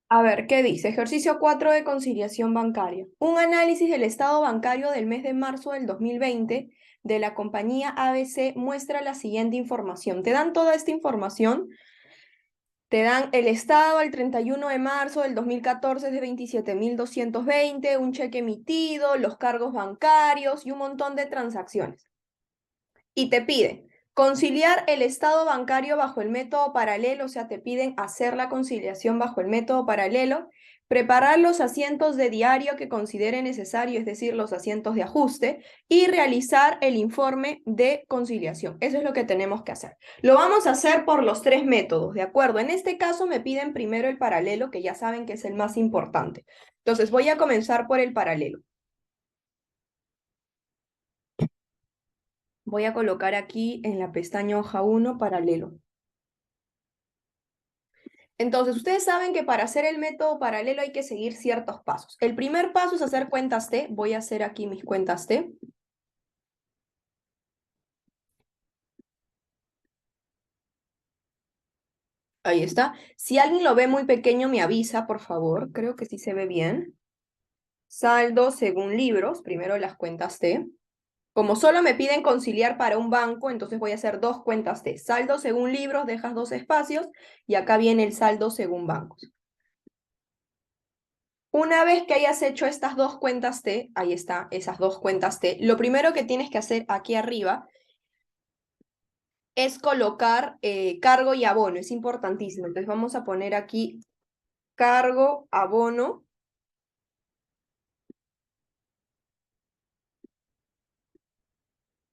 A ver, ¿qué dice? Ejercicio 4 de conciliación bancaria. Un análisis del estado bancario del mes de marzo del 2020 de la compañía ABC muestra la siguiente información. Te dan toda esta información, te dan el estado al 31 de marzo del 2014 de 27.220, un cheque emitido, los cargos bancarios y un montón de transacciones. Y te piden conciliar el estado bancario bajo el método paralelo, o sea, te piden hacer la conciliación bajo el método paralelo, preparar los asientos de diario que considere necesario, es decir, los asientos de ajuste, y realizar el informe de conciliación. Eso es lo que tenemos que hacer. Lo vamos a hacer por los tres métodos, ¿de acuerdo? En este caso me piden primero el paralelo, que ya saben que es el más importante. Entonces voy a comenzar por el paralelo. Voy a colocar aquí en la pestaña hoja 1 paralelo. Entonces, ustedes saben que para hacer el método paralelo hay que seguir ciertos pasos. El primer paso es hacer cuentas T. Voy a hacer aquí mis cuentas T. Ahí está. Si alguien lo ve muy pequeño, me avisa, por favor. Creo que sí se ve bien. Saldo según libros. Primero las cuentas T. Como solo me piden conciliar para un banco, entonces voy a hacer dos cuentas T. Saldo según libros, dejas dos espacios y acá viene el saldo según bancos. Una vez que hayas hecho estas dos cuentas T, ahí está, esas dos cuentas T, lo primero que tienes que hacer aquí arriba es colocar cargo y abono, es importantísimo. Entonces vamos a poner aquí cargo, abono.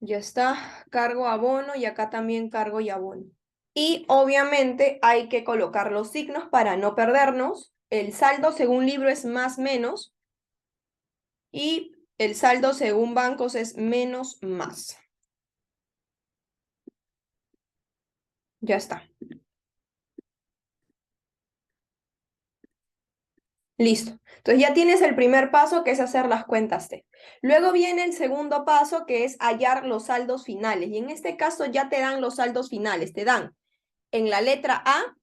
Ya está, cargo, abono y acá también cargo y abono. Y obviamente hay que colocar los signos para no perdernos. El saldo según libro es más menos y el saldo según bancos es menos más. Ya está. Listo. Entonces ya tienes el primer paso que es hacer las cuentas T. Luego viene el segundo paso que es hallar los saldos finales. Y en este caso ya te dan los saldos finales. Te dan en la letra A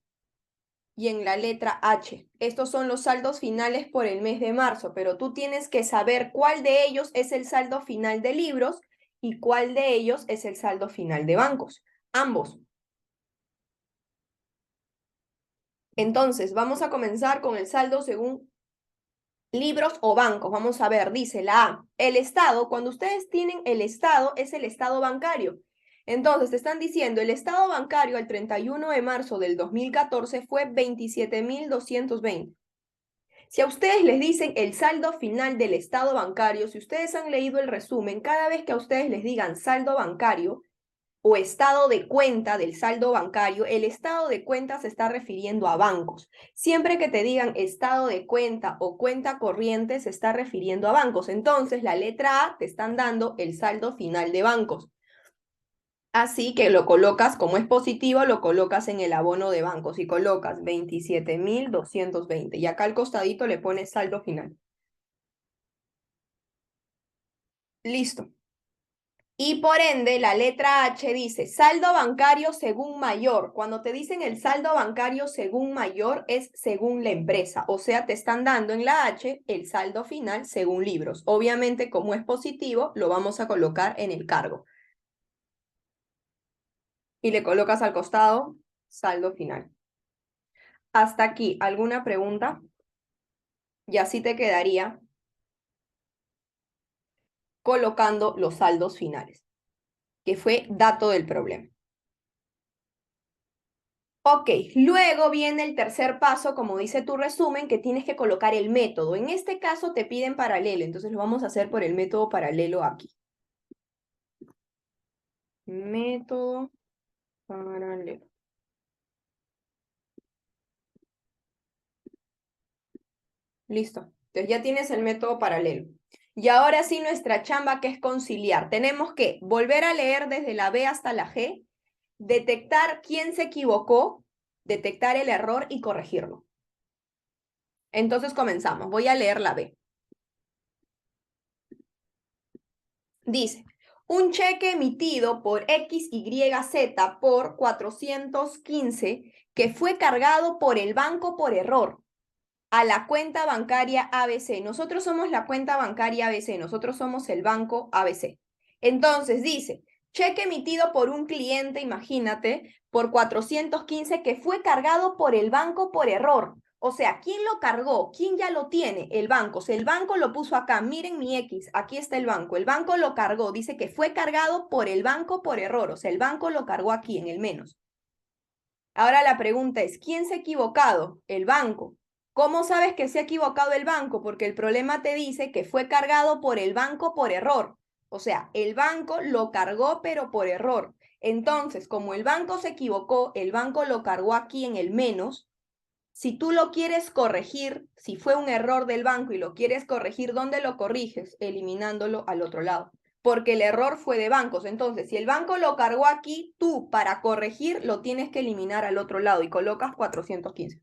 y en la letra H. Estos son los saldos finales por el mes de marzo, pero tú tienes que saber cuál de ellos es el saldo final de libros y cuál de ellos es el saldo final de bancos. Ambos. Entonces, vamos a comenzar con el saldo según libros o bancos. Vamos a ver, dice la A. El estado, cuando ustedes tienen el estado, es el estado bancario. Entonces, te están diciendo, el estado bancario al 31 de marzo del 2014 fue 27.220. Si a ustedes les dicen el saldo final del estado bancario, si ustedes han leído el resumen, cada vez que a ustedes les digan saldo bancario, o estado de cuenta del saldo bancario, el estado de cuenta se está refiriendo a bancos. Siempre que te digan estado de cuenta o cuenta corriente, se está refiriendo a bancos. Entonces, la letra A te están dando el saldo final de bancos. Así que lo colocas, como es positivo, lo colocas en el abono de bancos y colocas 27.220. Y acá al costadito le pones saldo final. Listo. Y por ende, la letra H dice saldo bancario según mayor. Cuando te dicen el saldo bancario según mayor es según la empresa. O sea, te están dando en la H el saldo final según libros. Obviamente, como es positivo, lo vamos a colocar en el cargo. Y le colocas al costado saldo final. Hasta aquí, ¿alguna pregunta? Y así te quedaría colocando los saldos finales, que fue dato del problema. Ok, luego viene el tercer paso, como dice tu resumen, que tienes que colocar el método. En este caso te piden paralelo, entonces lo vamos a hacer por el método paralelo aquí. Método paralelo. Listo. Entonces ya tienes el método paralelo. Y ahora sí nuestra chamba que es conciliar. Tenemos que volver a leer desde la B hasta la G, detectar quién se equivocó, detectar el error y corregirlo. Entonces comenzamos. Voy a leer la B. Dice, un cheque emitido por XYZ por 415 que fue cargado por el banco por error. a la cuenta bancaria ABC. Nosotros somos la cuenta bancaria ABC, nosotros somos el banco ABC. Entonces dice, cheque emitido por un cliente, imagínate, por 415 que fue cargado por el banco por error. O sea, ¿quién lo cargó? ¿Quién ya lo tiene? El banco. O sea, el banco lo puso acá. Miren mi X, aquí está el banco. El banco lo cargó. Dice que fue cargado por el banco por error. O sea, el banco lo cargó aquí en el menos. Ahora la pregunta es, ¿quién se ha equivocado? El banco. ¿Cómo sabes que se ha equivocado el banco? Porque el problema te dice que fue cargado por el banco por error. O sea, el banco lo cargó pero por error. Entonces, como el banco se equivocó, el banco lo cargó aquí en el menos. Si tú lo quieres corregir, si fue un error del banco y lo quieres corregir, ¿dónde lo corriges? Eliminándolo al otro lado. Porque el error fue de bancos. Entonces, si el banco lo cargó aquí, tú para corregir lo tienes que eliminar al otro lado y colocas 415.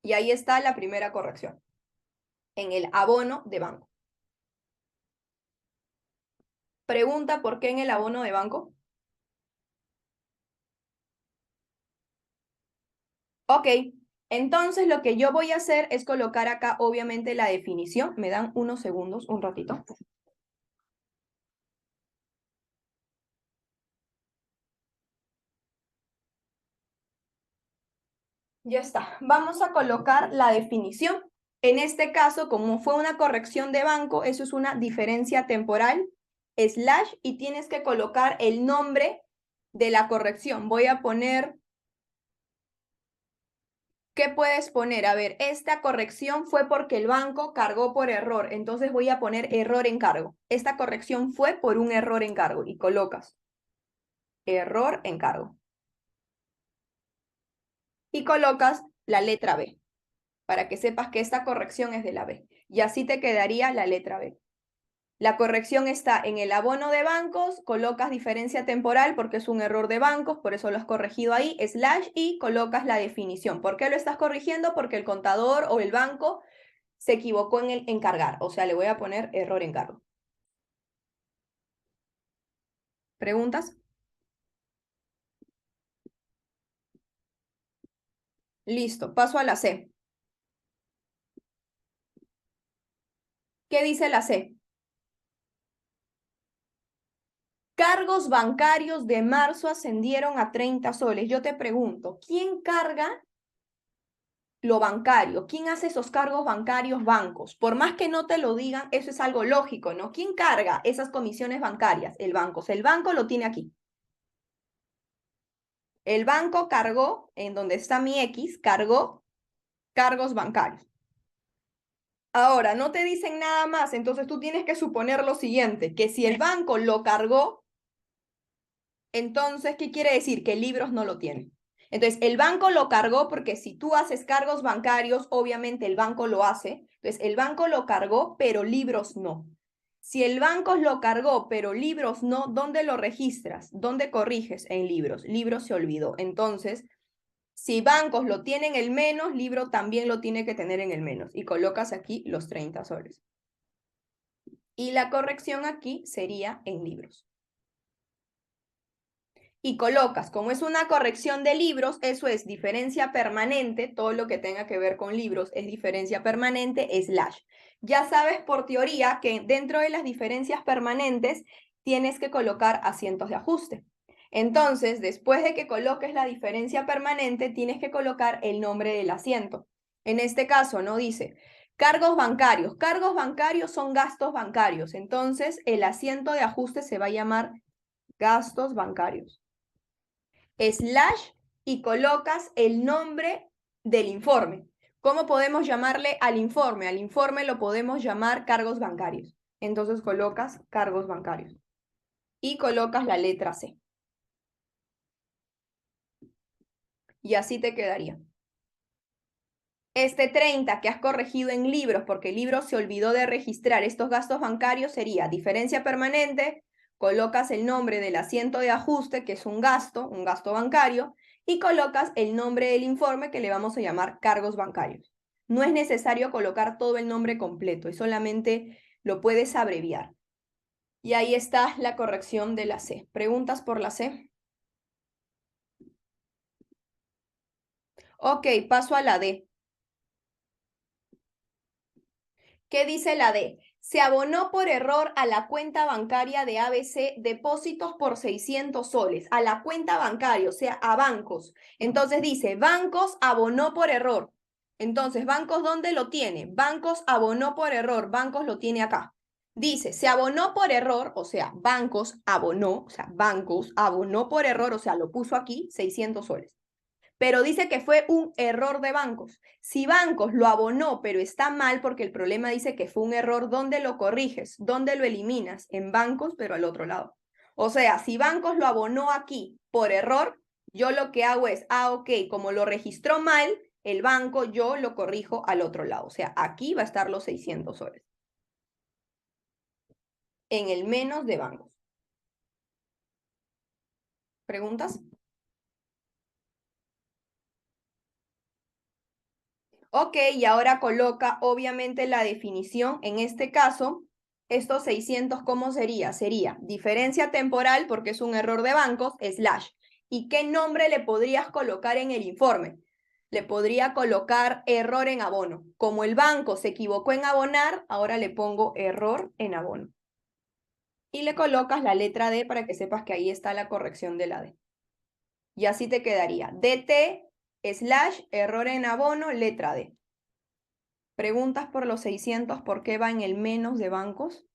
Y ahí está la primera corrección, en el abono de banco. Pregunta, ¿por qué en el abono de banco? Ok, entonces lo que yo voy a hacer es colocar acá, obviamente, la definición. Me dan unos segundos, un ratito. Ya está. Vamos a colocar la definición. En este caso, como fue una corrección de banco, eso es una diferencia temporal, slash, y tienes que colocar el nombre de la corrección. Voy a poner, ¿qué puedes poner? A ver, esta corrección fue porque el banco cargó por error, entonces voy a poner error en cargo. Esta corrección fue por un error en cargo y colocas error en cargo. Y colocas la letra B, para que sepas que esta corrección es de la B. Y así te quedaría la letra B. La corrección está en el abono de bancos, colocas diferencia temporal porque es un error de bancos, por eso lo has corregido ahí, slash, y colocas la definición. ¿Por qué lo estás corrigiendo? Porque el contador o el banco se equivocó en el encargar. O sea, le voy a poner error en cargo. ¿Preguntas? Listo, paso a la C. ¿Qué dice la C? Cargos bancarios de marzo ascendieron a 30 soles. Yo te pregunto, ¿quién carga lo bancario? ¿Quién hace esos cargos bancarios? Bancos. Por más que no te lo digan, eso es algo lógico, ¿no? ¿Quién carga esas comisiones bancarias? El banco. O sea, el banco lo tiene aquí. El banco cargó, en donde está mi X, cargó cargos bancarios. Ahora, no te dicen nada más, entonces tú tienes que suponer lo siguiente, que si el banco lo cargó, entonces, ¿qué quiere decir? Que libros no lo tiene. Entonces, el banco lo cargó porque si tú haces cargos bancarios, obviamente el banco lo hace. Entonces, el banco lo cargó, pero libros no. Si el banco lo cargó, pero libros no, ¿dónde lo registras? ¿Dónde corriges? En libros. Libros se olvidó. Entonces, si bancos lo tienen el menos, libro también lo tiene que tener en el menos. Y colocas aquí los 30 soles. Y la corrección aquí sería en libros. Y colocas, como es una corrección de libros, eso es diferencia permanente, todo lo que tenga que ver con libros es diferencia permanente, slash. Ya sabes por teoría que dentro de las diferencias permanentes tienes que colocar asientos de ajuste. Entonces, después de que coloques la diferencia permanente, tienes que colocar el nombre del asiento. En este caso, no dice cargos bancarios. Cargos bancarios son gastos bancarios. Entonces, el asiento de ajuste se va a llamar gastos bancarios. Slash, y colocas el nombre del informe. ¿Cómo podemos llamarle al informe? Al informe lo podemos llamar cargos bancarios. Entonces colocas cargos bancarios y colocas la letra C. Y así te quedaría. Este 30 que has corregido en libros, porque el libro se olvidó de registrar estos gastos bancarios, sería diferencia permanente, colocas el nombre del asiento de ajuste, que es un gasto bancario, y colocas el nombre del informe que le vamos a llamar cargos bancarios. No es necesario colocar todo el nombre completo, y solamente lo puedes abreviar. Y ahí está la corrección de la C. ¿Preguntas por la C? Ok, paso a la D. ¿Qué dice la D? Se abonó por error a la cuenta bancaria de ABC depósitos por 600 soles. A la cuenta bancaria, o sea, a bancos. Entonces dice, bancos abonó por error. Entonces, ¿bancos dónde lo tiene? Bancos abonó por error. Bancos lo tiene acá. Dice, se abonó por error, o sea, bancos abonó, o sea, bancos abonó por error, o sea, lo puso aquí, 600 soles. Pero dice que fue un error de bancos. Si bancos lo abonó, pero está mal porque el problema dice que fue un error, ¿dónde lo corriges? ¿Dónde lo eliminas? En bancos, pero al otro lado. O sea, si bancos lo abonó aquí por error, yo lo que hago es, ok, como lo registró mal el banco, yo lo corrijo al otro lado. O sea, aquí va a estar los 600 soles. En el menos de bancos. ¿Preguntas? Ok, y ahora coloca obviamente la definición. En este caso, estos 600, ¿cómo sería? Sería diferencia temporal, porque es un error de bancos, slash. ¿Y qué nombre le podrías colocar en el informe? Le podría colocar error en abono. Como el banco se equivocó en abonar, ahora le pongo error en abono. Y le colocas la letra D para que sepas que ahí está la corrección de la D. Y así te quedaría. DT slash error en abono, letra D. Preguntas por los 600, ¿por qué va en el menos de bancos?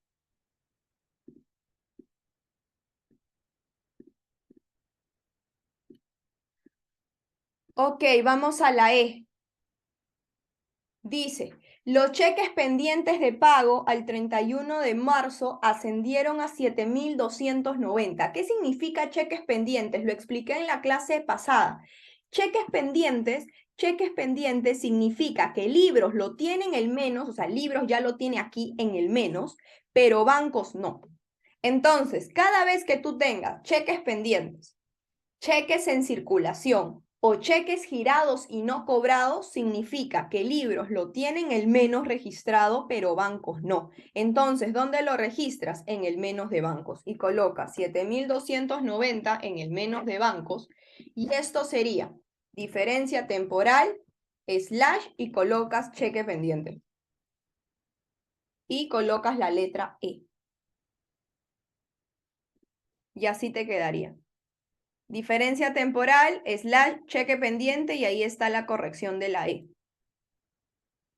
Ok, vamos a la E. Dice, los cheques pendientes de pago al 31 de marzo ascendieron a 7.290. ¿Qué significa cheques pendientes? Lo expliqué en la clase pasada. Cheques pendientes significa que libros lo tienen el menos, o sea, libros ya lo tiene aquí en el menos, pero bancos no. Entonces, cada vez que tú tengas cheques pendientes, cheques en circulación o cheques girados y no cobrados, significa que libros lo tienen el menos registrado, pero bancos no. Entonces, ¿dónde lo registras? En el menos de bancos. Y colocas 7.290 en el menos de bancos. Y esto sería diferencia temporal, slash, y colocas cheque pendiente. Y colocas la letra E. Y así te quedaría. Diferencia temporal, slash, cheque pendiente, y ahí está la corrección de la E.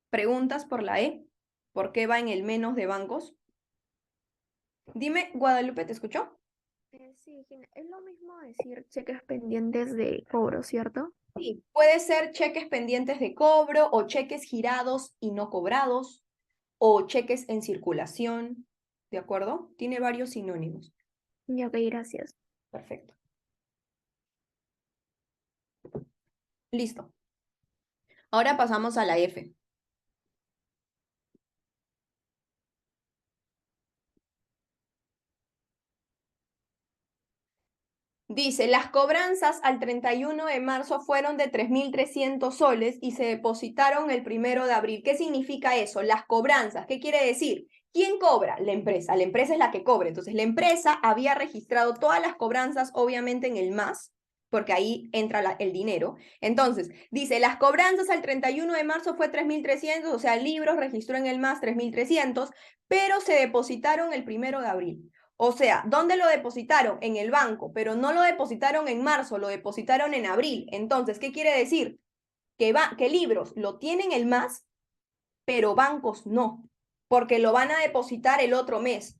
¿Preguntas por la E? ¿Por qué va en el menos de bancos? Dime, Guadalupe, ¿te escuchó? Sí, Gina, es lo mismo decir cheques pendientes de cobro, ¿cierto? Sí, puede ser cheques pendientes de cobro o cheques girados y no cobrados o cheques en circulación, ¿de acuerdo? Tiene varios sinónimos. Ya, ok, gracias. Perfecto. Listo. Ahora pasamos a la F. Dice, las cobranzas al 31 de marzo fueron de 3.300 soles y se depositaron el 1 de abril. ¿Qué significa eso? Las cobranzas, ¿qué quiere decir? ¿Quién cobra? La empresa es la que cobra. Entonces, la empresa había registrado todas las cobranzas, obviamente en el MAS, porque ahí entra el dinero. Entonces, dice, las cobranzas al 31 de marzo fue 3.300, o sea, libros registró en el MAS 3.300, pero se depositaron el 1 de abril. O sea, ¿dónde lo depositaron? En el banco, pero no lo depositaron en marzo, lo depositaron en abril. Entonces, ¿qué quiere decir? Que libros lo tienen el MAS, pero bancos no, porque lo van a depositar el otro mes.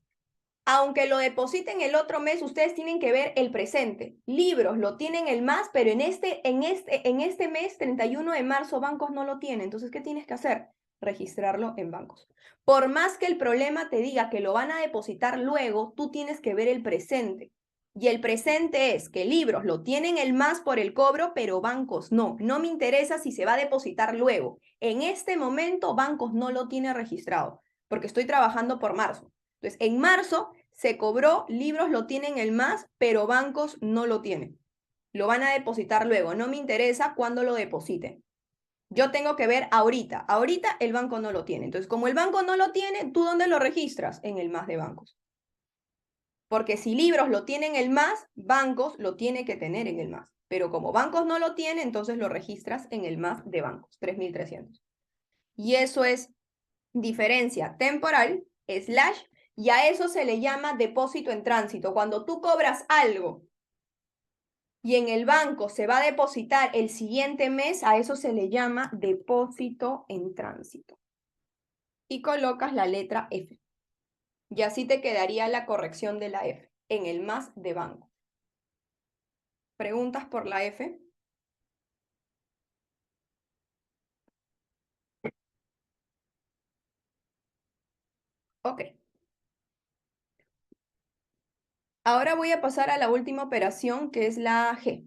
Aunque lo depositen el otro mes, ustedes tienen que ver el presente. Libros lo tienen el MAS, pero en este mes, 31 de marzo, bancos no lo tienen. Entonces, ¿qué tienes que hacer? Registrarlo en bancos. Por más que el problema te diga que lo van a depositar luego, tú tienes que ver el presente. Y el presente es que libros lo tienen el MAS por el cobro, pero bancos no. No me interesa si se va a depositar luego. En este momento, bancos no lo tiene registrado, porque estoy trabajando por marzo. Entonces, en marzo se cobró, libros lo tienen el MAS, pero bancos no lo tienen. Lo van a depositar luego. No me interesa cuándo lo depositen. Yo tengo que ver ahorita. Ahorita el banco no lo tiene. Entonces, como el banco no lo tiene, ¿tú dónde lo registras? En el MAS de bancos. Porque si libros lo tienen el MAS, bancos lo tiene que tener en el MAS. Pero como bancos no lo tienen, entonces lo registras en el MAS de bancos, 3.300. Y eso es diferencia temporal, slash, y a eso se le llama depósito en tránsito. Cuando tú cobras algo y en el banco se va a depositar el siguiente mes, a eso se le llama depósito en tránsito. Y colocas la letra F. Y así te quedaría la corrección de la F en el más de banco. ¿Preguntas por la F? Ok. Ahora voy a pasar a la última operación, que es la G.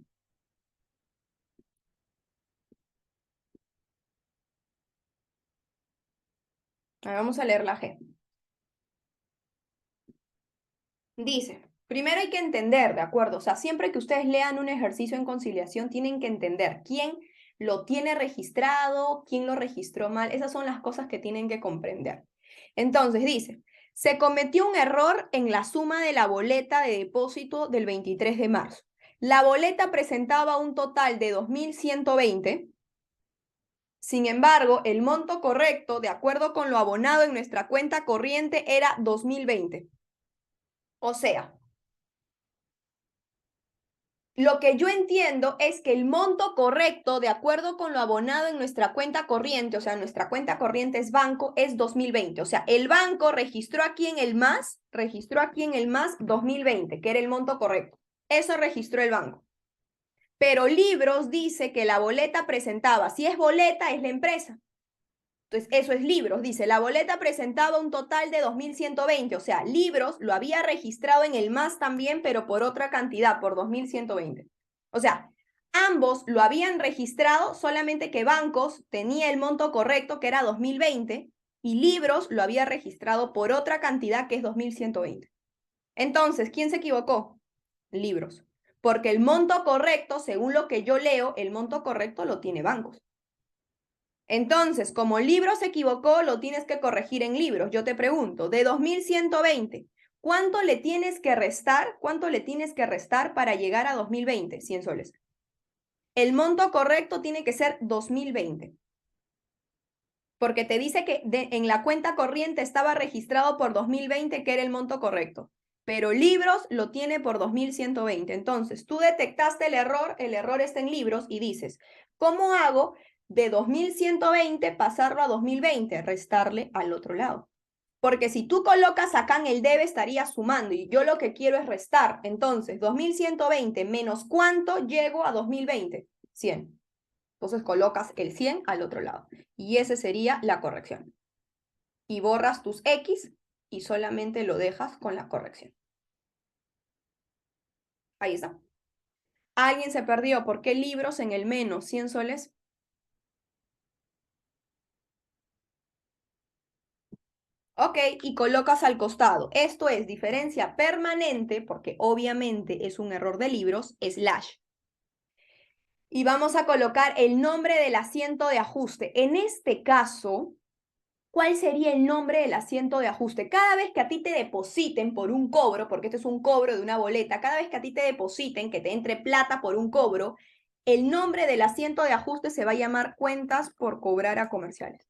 Ahora vamos a leer la G. Dice, primero hay que entender, ¿de acuerdo? O sea, siempre que ustedes lean un ejercicio en conciliación, tienen que entender quién lo tiene registrado, quién lo registró mal. Esas son las cosas que tienen que comprender. Entonces, dice, se cometió un error en la suma de la boleta de depósito del 23 de marzo. La boleta presentaba un total de 2.120. Sin embargo, el monto correcto, de acuerdo con lo abonado en nuestra cuenta corriente, era 2.020. O sea, lo que yo entiendo es que el monto correcto, de acuerdo con lo abonado en nuestra cuenta corriente, o sea, nuestra cuenta corriente es banco, es 2020. O sea, el banco registró aquí en el más 2020, que era el monto correcto. Eso registró el banco. Pero Libros dice que la boleta presentaba, si es boleta, es la empresa. Entonces, eso es Libros. Dice, la boleta presentaba un total de 2.120. O sea, Libros lo había registrado en el más también, pero por otra cantidad, por 2.120. O sea, ambos lo habían registrado, solamente que Bancos tenía el monto correcto, que era 2.020, y Libros lo había registrado por otra cantidad, que es 2.120. Entonces, ¿quién se equivocó? Libros. Porque el monto correcto, según lo que yo leo, el monto correcto lo tiene Bancos. Entonces, como Libros se equivocó, lo tienes que corregir en Libros. Yo te pregunto, de 2.120, ¿cuánto le tienes que restar? ¿Cuánto le tienes que restar para llegar a 2.020? 100 soles. El monto correcto tiene que ser 2.020. Porque te dice que en la cuenta corriente estaba registrado por 2.020, que era el monto correcto. Pero Libros lo tiene por 2.120. Entonces, tú detectaste el error está en Libros y dices, ¿cómo hago de 2.120 pasarlo a 2.020? Restarle al otro lado. Porque si tú colocas acá en el debe, estarías sumando y yo lo que quiero es restar. Entonces, 2.120 menos ¿cuánto llego a 2.020? 100. Entonces colocas el 100 al otro lado. Y esa sería la corrección. Y borras tus X y solamente lo dejas con la corrección. Ahí está. ¿Alguien se perdió? ¿Por qué Libros en el menos 100 soles? Ok, y colocas al costado. Esto es diferencia permanente, porque obviamente es un error de Libros, slash. Y vamos a colocar el nombre del asiento de ajuste. En este caso, ¿cuál sería el nombre del asiento de ajuste? Cada vez que a ti te depositen por un cobro, porque este es un cobro de una boleta, cada vez que a ti te depositen, que te entre plata por un cobro, el nombre del asiento de ajuste se va a llamar cuentas por cobrar a comerciales.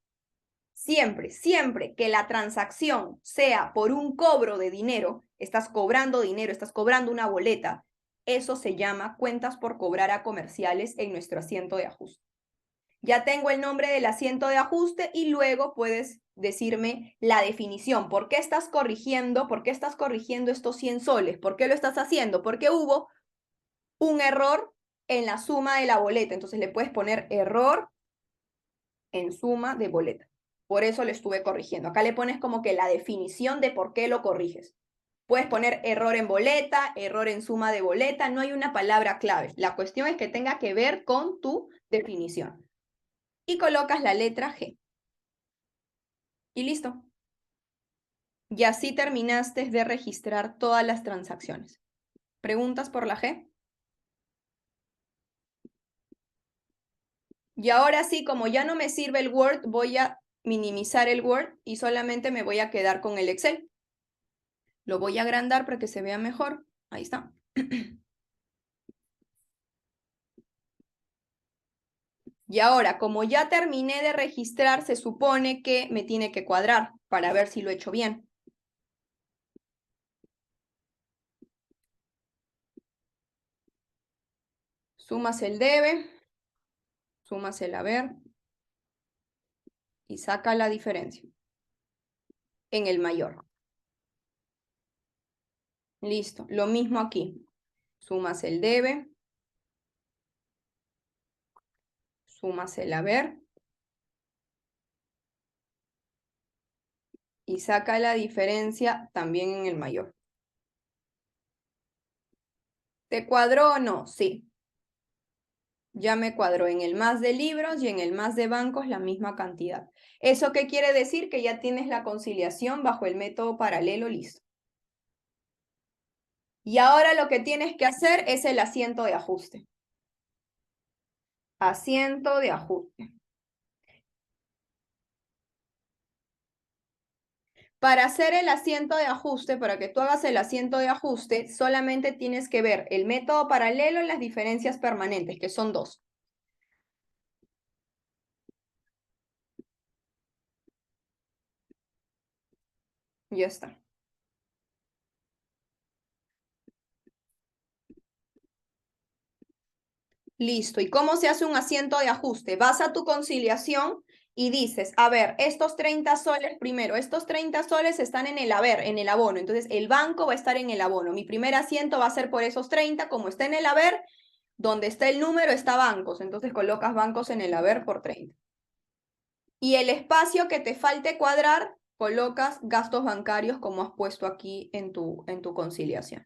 Siempre que la transacción sea por un cobro de dinero, estás cobrando dinero, estás cobrando una boleta, eso se llama cuentas por cobrar a comerciales en nuestro asiento de ajuste. Ya tengo el nombre del asiento de ajuste y luego puedes decirme la definición. ¿Por qué estás corrigiendo? ¿Por qué estás corrigiendo estos 100 soles? ¿Por qué lo estás haciendo? Porque hubo un error en la suma de la boleta. Entonces le puedes poner error en suma de boleta. Por eso le estuve corrigiendo. Acá le pones como que la definición de por qué lo corriges. Puedes poner error en boleta, error en suma de boleta. No hay una palabra clave. La cuestión es que tenga que ver con tu definición. Y colocas la letra G. Y listo. Y así terminaste de registrar todas las transacciones. ¿Preguntas por la G? Y ahora sí, como ya no me sirve el Word, voy a minimizar el Word y solamente me voy a quedar con el Excel. Lo voy a agrandar para que se vea mejor. Ahí está. Y ahora, como ya terminé de registrar, se supone que me tiene que cuadrar para ver si lo he hecho bien. Sumas el debe, sumas el haber y saca la diferencia en el mayor. Listo, lo mismo aquí. Sumas el debe, sumas el haber y saca la diferencia también en el mayor. ¿Te cuadró o no? Sí. Ya me cuadró en el más de libros y en el más de bancos la misma cantidad. ¿Eso qué quiere decir? Que ya tienes la conciliación bajo el método paralelo listo. Y ahora lo que tienes que hacer es el asiento de ajuste. Asiento de ajuste. Para hacer el asiento de ajuste, para que tú hagas el asiento de ajuste, solamente tienes que ver el método paralelo y las diferencias permanentes, que son dos. Ya está. Listo. ¿Y cómo se hace un asiento de ajuste? Vas a tu conciliación y dices, a ver, estos 30 soles, primero, estos 30 soles están en el haber, en el abono. Entonces, el banco va a estar en el abono. Mi primer asiento va a ser por esos 30. Como está en el haber, donde está el número está bancos. Entonces, colocas bancos en el haber por 30. Y el espacio que te falte cuadrar, colocas gastos bancarios como has puesto aquí en tu conciliación.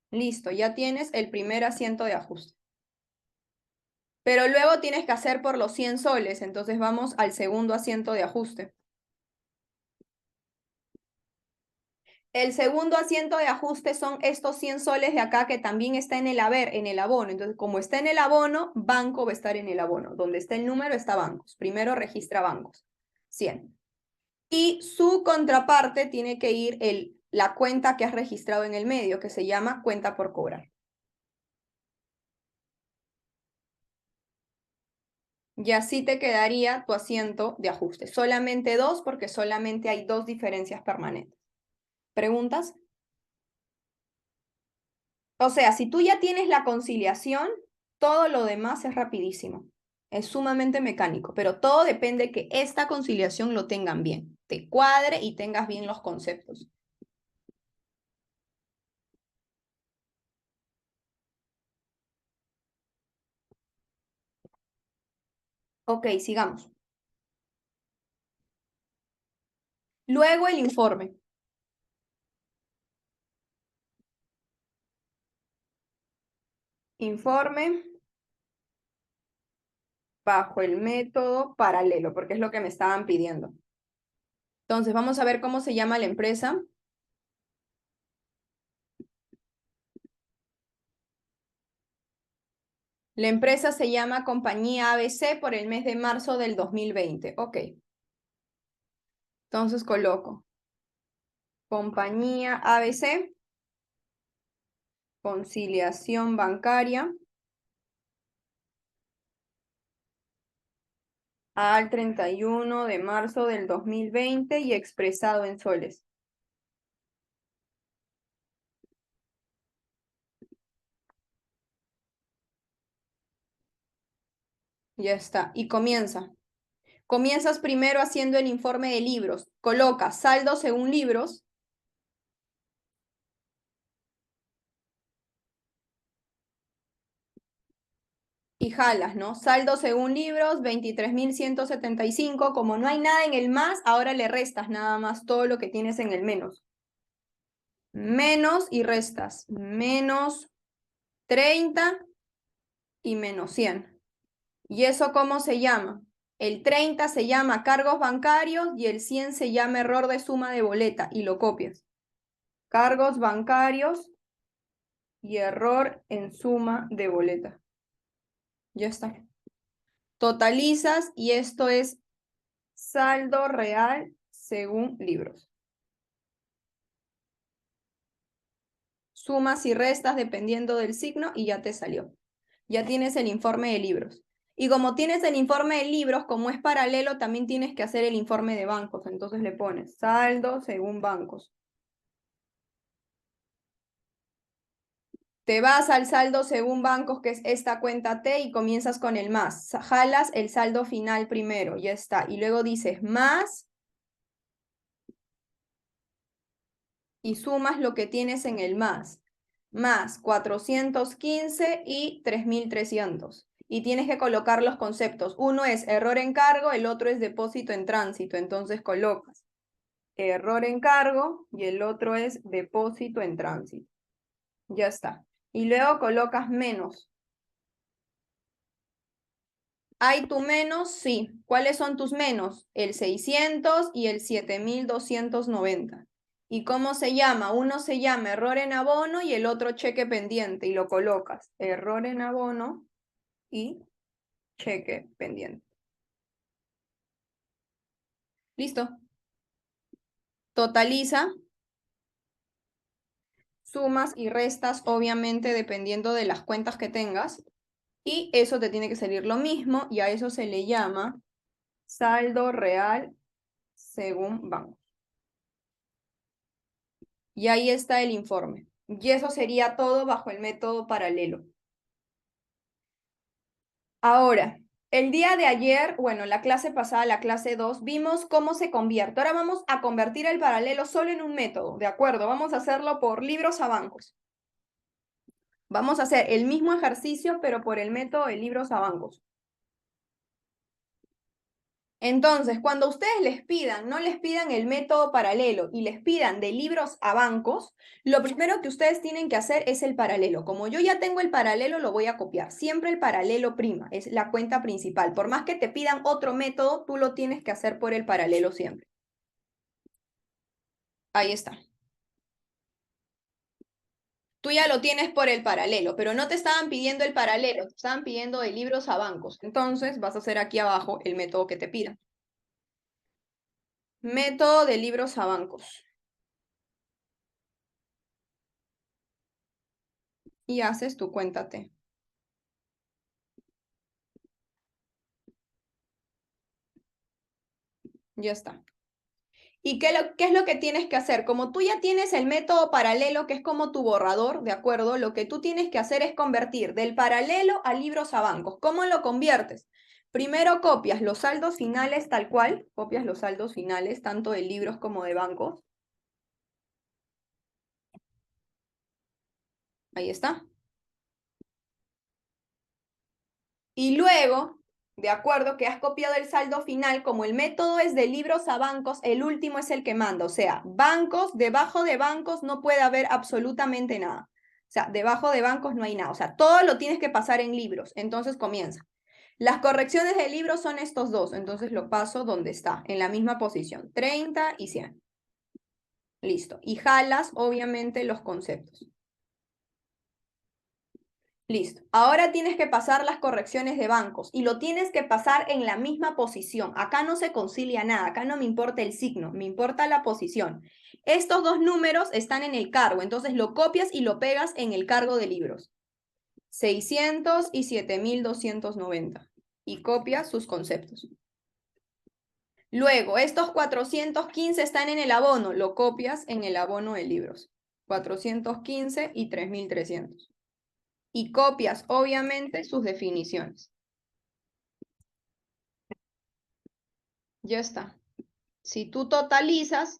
Listo, ya tienes el primer asiento de ajuste. Pero luego tienes que hacer por los 100 soles, entonces vamos al segundo asiento de ajuste. El segundo asiento de ajuste son estos 100 soles de acá que también está en el haber, en el abono. Entonces, como está en el abono, banco va a estar en el abono. Donde está el número está bancos. Primero registra bancos. 100. Y su contraparte tiene que ir la cuenta que has registrado en el medio, que se llama cuenta por cobrar. Y así te quedaría tu asiento de ajuste. Solamente dos, porque solamente hay dos diferencias permanentes. ¿Preguntas? O sea, si tú ya tienes la conciliación, todo lo demás es rapidísimo. Es sumamente mecánico, pero todo depende que esta conciliación lo tengan bien, te cuadre y tengas bien los conceptos. Ok, sigamos. Luego el informe. Informe bajo el método paralelo, porque es lo que me estaban pidiendo. Entonces, vamos a ver cómo se llama la empresa. La empresa se llama Compañía ABC por el mes de marzo del 2020. Ok. Entonces coloco Compañía ABC, conciliación bancaria al 31 de marzo del 2020 y expresado en soles. Ya está. Y comienza. Comienzas primero haciendo el informe de libros. Colocas saldo según libros. Y jalas, ¿no? Saldo según libros, 23.175. Como no hay nada en el más, ahora le restas nada más todo lo que tienes en el menos. Menos y restas. Menos 30 y menos 100. ¿Y eso cómo se llama? El 30 se llama cargos bancarios y el 100 se llama error de suma de boleta y lo copias. Cargos bancarios y error en suma de boleta. Ya está. Totalizas y esto es saldo real según libros. Sumas y restas dependiendo del signo y ya te salió. Ya tienes el informe de libros. Y como tienes el informe de libros, como es paralelo, también tienes que hacer el informe de bancos. Entonces le pones saldo según bancos. Te vas al saldo según bancos, que es esta cuenta T, y comienzas con el más. Jalas el saldo final primero, ya está. Y luego dices más y sumas lo que tienes en el más. Más 415 y 3300. Y tienes que colocar los conceptos. Uno es error en cargo, el otro es depósito en tránsito. Entonces colocas error en cargo y el otro es depósito en tránsito. Ya está. Y luego colocas menos. ¿Hay tu menos? Sí. ¿Cuáles son tus menos? El 600 y el 7290. ¿Y cómo se llama? Uno se llama error en abono y el otro cheque pendiente. Y lo colocas. Error en abono y cheque pendiente. ¿Listo? Totaliza. Sumas y restas, obviamente, dependiendo de las cuentas que tengas. Y eso te tiene que salir lo mismo. Y a eso se le llama saldo real según banco. Y ahí está el informe. Y eso sería todo bajo el método paralelo. Ahora, el día de ayer, bueno, la clase pasada, la clase 2, vimos cómo se convierte. Ahora vamos a convertir el paralelo solo en un método, ¿de acuerdo? Vamos a hacerlo por libros a bancos. Vamos a hacer el mismo ejercicio, pero por el método de libros a bancos. Entonces, cuando ustedes les pidan, no les pidan el método paralelo y les pidan de libros a bancos, lo primero que ustedes tienen que hacer es el paralelo. Como yo ya tengo el paralelo, lo voy a copiar. Siempre el paralelo prima, es la cuenta principal. Por más que te pidan otro método, tú lo tienes que hacer por el paralelo siempre. Ahí está. Tú ya lo tienes por el paralelo, pero no te estaban pidiendo el paralelo, te estaban pidiendo de libros a bancos. Entonces, vas a hacer aquí abajo el método que te pidan. Método de libros a bancos. Y haces tu cuenta T. Ya está. ¿Y qué es lo que tienes que hacer? Como tú ya tienes el método paralelo, que es como tu borrador, ¿de acuerdo? Lo que tú tienes que hacer es convertir del paralelo a libros a bancos. ¿Cómo lo conviertes? Primero copias los saldos finales tal cual, copias los saldos finales, tanto de libros como de bancos. Ahí está. Y luego, de acuerdo, que has copiado el saldo final, como el método es de libros a bancos, el último es el que manda. O sea, bancos, debajo de bancos no puede haber absolutamente nada. O sea, debajo de bancos no hay nada. O sea, todo lo tienes que pasar en libros. Entonces comienza. Las correcciones de libros son estos dos. Entonces lo paso donde está, en la misma posición. 30 y 100. Listo. Y jalas, obviamente, los conceptos. Listo. Ahora tienes que pasar las correcciones de bancos y lo tienes que pasar en la misma posición. Acá no se concilia nada, acá no me importa el signo, me importa la posición. Estos dos números están en el cargo, entonces lo copias y lo pegas en el cargo de libros. 600 y 7290. Y copias sus conceptos. Luego, estos 415 están en el abono, lo copias en el abono de libros. 415 y 3300. Y copias, obviamente, sus definiciones. Ya está. Si tú totalizas,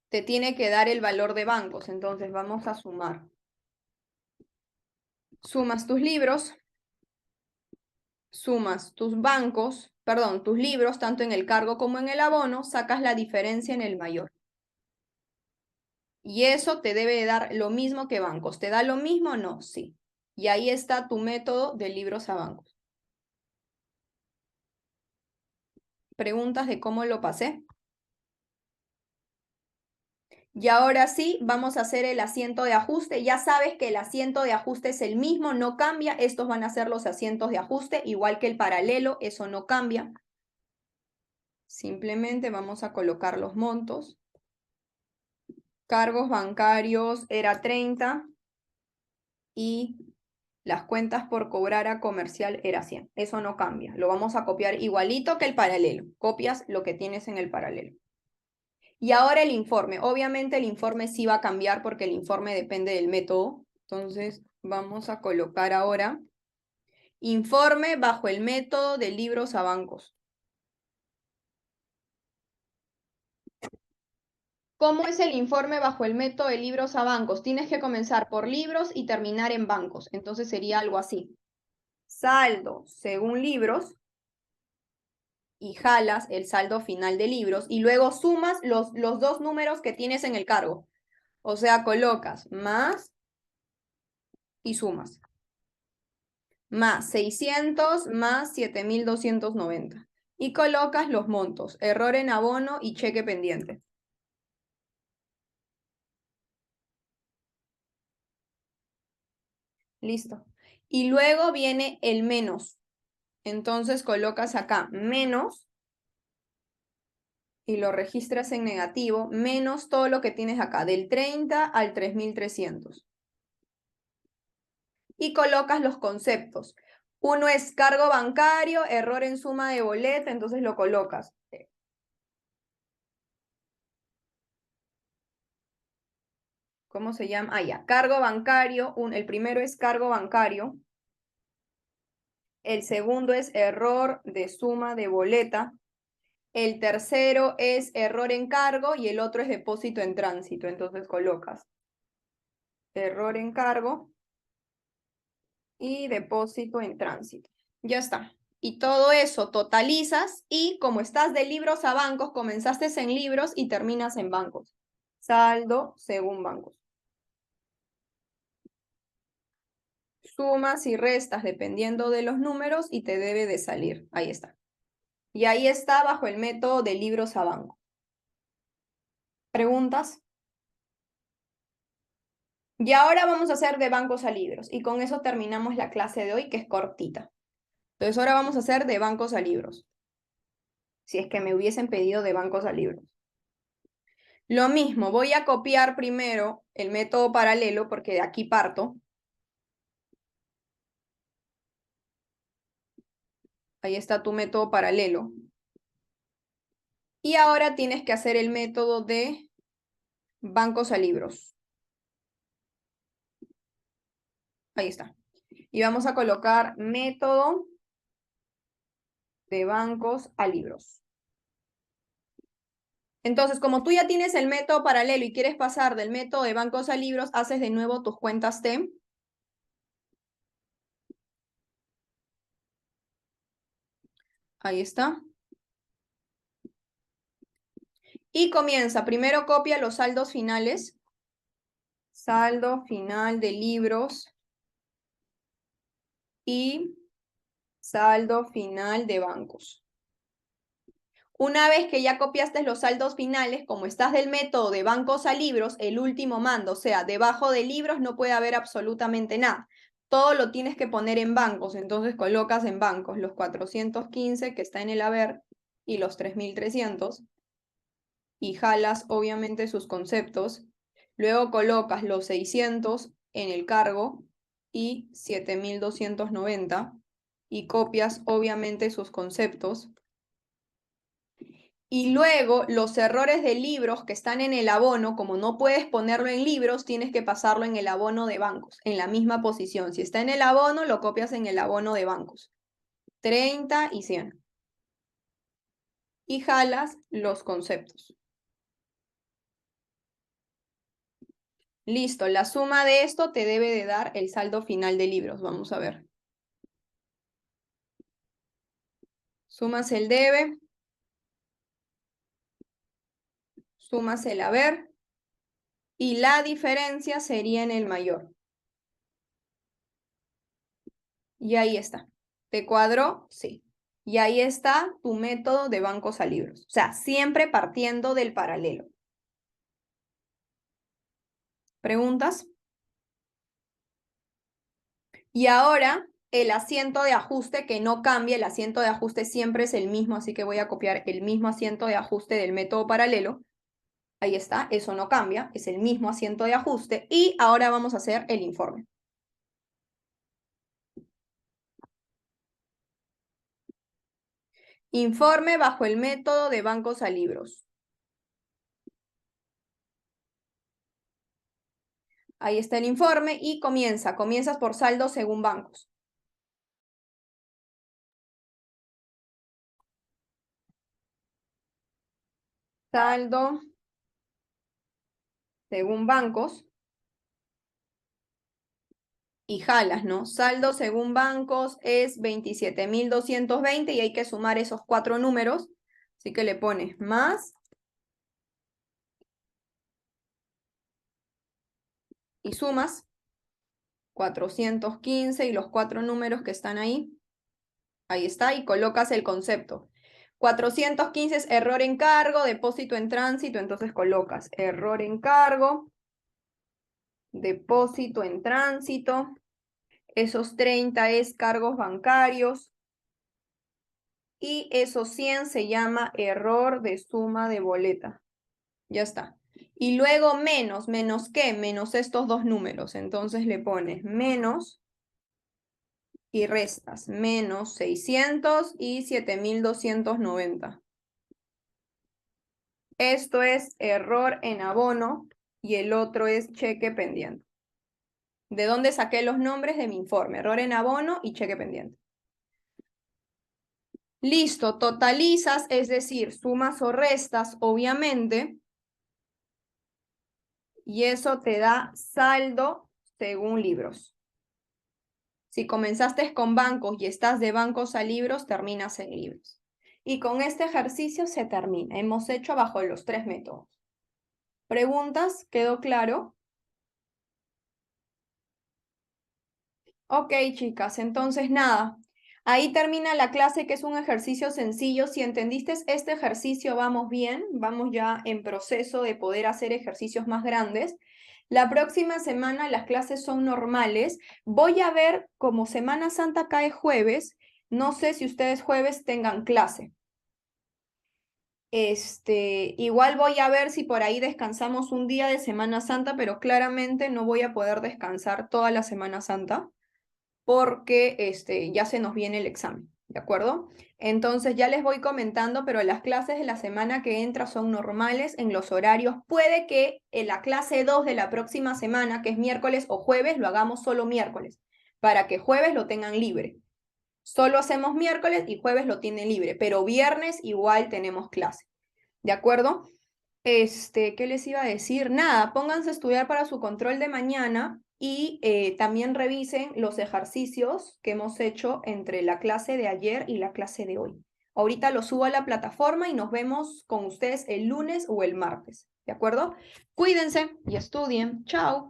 te tiene que dar el valor de bancos. Entonces vamos a sumar. Sumas tus libros, sumas tus bancos, perdón, tus libros, tanto en el cargo como en el abono, sacas la diferencia en el mayor. Y eso te debe de dar lo mismo que bancos. ¿Te da lo mismo? No, sí. Y ahí está tu método de libros a bancos. ¿Preguntas de cómo lo pasé? Y ahora sí, vamos a hacer el asiento de ajuste. Ya sabes que el asiento de ajuste es el mismo, no cambia. Estos van a ser los asientos de ajuste, igual que el paralelo, eso no cambia. Simplemente vamos a colocar los montos. Cargos bancarios era 30. y las cuentas por cobrar a comercial era 100. Eso no cambia. Lo vamos a copiar igualito que el paralelo. Copias lo que tienes en el paralelo. Y ahora el informe. Obviamente el informe sí va a cambiar porque el informe depende del método. Entonces vamos a colocar ahora informe bajo el método de libros a bancos. ¿Cómo es el informe bajo el método de libros a bancos? Tienes que comenzar por libros y terminar en bancos. Entonces sería algo así. Saldo según libros y jalas el saldo final de libros y luego sumas los dos números que tienes en el cargo. O sea, colocas más y sumas. Más 600 más 7.290. Y colocas los montos, error en abono y cheque pendiente. Listo. Y luego viene el menos. Entonces colocas acá menos y lo registras en negativo, menos todo lo que tienes acá, del 30 al 3.300. Y colocas los conceptos. Uno es cargo bancario, error en suma de boleta, entonces lo colocas. ¿Cómo se llama? Ah, ya, cargo bancario. El primero es cargo bancario. El segundo es error de suma de boleta. El tercero es error en cargo y el otro es depósito en tránsito. Entonces colocas error en cargo y depósito en tránsito. Ya está. Y todo eso totalizas y como estás de libros a bancos, comenzaste en libros y terminas en bancos. Saldo según bancos. Sumas y restas dependiendo de los números y te debe de salir. Ahí está. Y ahí está bajo el método de libros a banco. ¿Preguntas? Y ahora vamos a hacer de bancos a libros. Y con eso terminamos la clase de hoy, que es cortita. Entonces ahora vamos a hacer de bancos a libros. Si es que me hubiesen pedido de bancos a libros. Lo mismo, voy a copiar primero el método paralelo porque de aquí parto. Ahí está tu método paralelo. Y ahora tienes que hacer el método de bancos a libros. Ahí está. Y vamos a colocar método de bancos a libros. Entonces, como tú ya tienes el método paralelo y quieres pasar del método de bancos a libros, haces de nuevo tus cuentas T. Ahí está. Y comienza. Primero copia los saldos finales. Saldo final de libros. Y saldo final de bancos. Una vez que ya copiaste los saldos finales, como estás del método de bancos a libros, el último mando, o sea, debajo de libros no puede haber absolutamente nada. Todo lo tienes que poner en bancos, entonces colocas en bancos los 415 que está en el haber y los 3.300 y jalas obviamente sus conceptos. Luego colocas los 600 en el cargo y 7.290 y copias obviamente sus conceptos. Y luego los errores de libros que están en el abono, como no puedes ponerlo en libros, tienes que pasarlo en el abono de bancos, en la misma posición. Si está en el abono, lo copias en el abono de bancos. 30 y 100. Y jalas los conceptos. Listo, la suma de esto te debe de dar el saldo final de libros. Vamos a ver. Sumas el debe. Sumas el haber. Y la diferencia sería en el mayor. Y ahí está. ¿Te cuadró? Sí. Y ahí está tu método de bancos a libros. O sea, siempre partiendo del paralelo. ¿Preguntas? Y ahora el asiento de ajuste que no cambia, el asiento de ajuste siempre es el mismo, así que voy a copiar el mismo asiento de ajuste del método paralelo. Ahí está, eso no cambia, es el mismo asiento de ajuste. Y ahora vamos a hacer el informe. Informe bajo el método de bancos a libros. Ahí está el informe y comienzas por saldo según bancos. Saldo según bancos. Y jalas, ¿no? Saldo según bancos es 27.220 y hay que sumar esos 4 números. Así que le pones más. Y sumas 415 y los 4 números que están ahí. Ahí está, y colocas el concepto. 415 es error en cargo, depósito en tránsito, entonces colocas error en cargo, depósito en tránsito. Esos 30 es cargos bancarios. Y esos 100 se llama error de suma de boleta. Ya está. Y luego menos, ¿menos qué? Menos estos dos números. Entonces le pones menos y restas. Menos 600 y 7.290. Esto es error en abono y el otro es cheque pendiente. ¿De dónde saqué los nombres de mi informe? Error en abono y cheque pendiente. Listo, totalizas, es decir, sumas o restas, obviamente. Y eso te da saldo según libros. Si comenzaste con bancos y estás de bancos a libros, terminas en libros. Y con este ejercicio se termina. Hemos hecho bajo los 3 métodos. ¿Preguntas? ¿Quedó claro? Ok, chicas, entonces nada. Ahí termina la clase, que es un ejercicio sencillo. Si entendiste este ejercicio, vamos bien. Vamos ya en proceso de poder hacer ejercicios más grandes. La próxima semana las clases son normales. Voy a ver, como Semana Santa cae jueves, no sé si ustedes jueves tengan clase. Igual voy a ver si por ahí descansamos un día de Semana Santa, pero claramente no voy a poder descansar toda la Semana Santa porque ya se nos viene el examen, ¿de acuerdo? Entonces ya les voy comentando, pero las clases de la semana que entra son normales en los horarios. Puede que en la clase 2 de la próxima semana, que es miércoles o jueves, lo hagamos solo miércoles, para que jueves lo tengan libre. Solo hacemos miércoles y jueves lo tienen libre, pero viernes igual tenemos clase, ¿de acuerdo? ¿Qué les iba a decir? Nada, pónganse a estudiar para su control de mañana y también revisen los ejercicios que hemos hecho entre la clase de ayer y la clase de hoy. Ahorita los subo a la plataforma y nos vemos con ustedes el lunes o el martes, ¿de acuerdo? Cuídense y estudien. Chao.